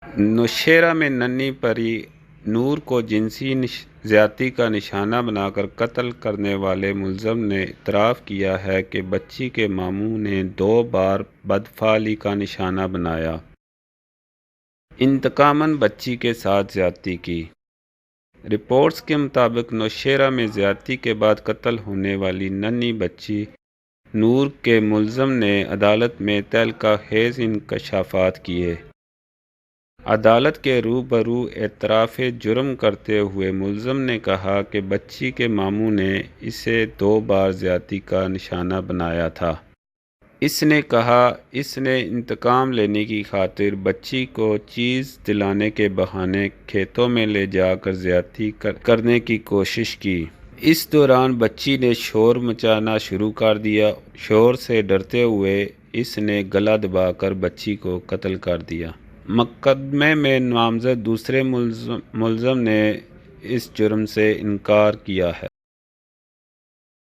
نوشہرہ میں ننھی پری نور کو جنسی زیادتی کا نشانہ بنا کر قتل کرنے والے ملزم نے اعتراف کیا ہے کہ بچی کے ماموں نے 2 بار بدفعلی کا نشانہ بنایا، انتقاماً بچی کے ساتھ زیادتی کی۔ رپورٹس کے مطابق نوشہرہ میں زیادتی کے بعد قتل ہونے والی ننھی بچی نور کے ملزم نے عدالت میں تہلکہ خیز انکشافات کیے۔ عدالت کے روبرو اعتراف جرم کرتے ہوئے ملزم نے کہا کہ بچی کے ماموں نے اسے 2 بار زیادتی کا نشانہ بنایا تھا۔ اس نے کہا اس نے انتقام لینے کی خاطر بچی کو چیز دلانے کے بہانے کھیتوں میں لے جا کر زیادتی کرنے کی کوشش کی۔ اس دوران بچی نے شور مچانا شروع کر دیا۔ شور سے ڈرتے ہوئے اس نے گلا دبا کر بچی کو قتل کر دیا۔ مقدمے میں نامزد دوسرے ملزم نے اس جرم سے انکار کیا ہے۔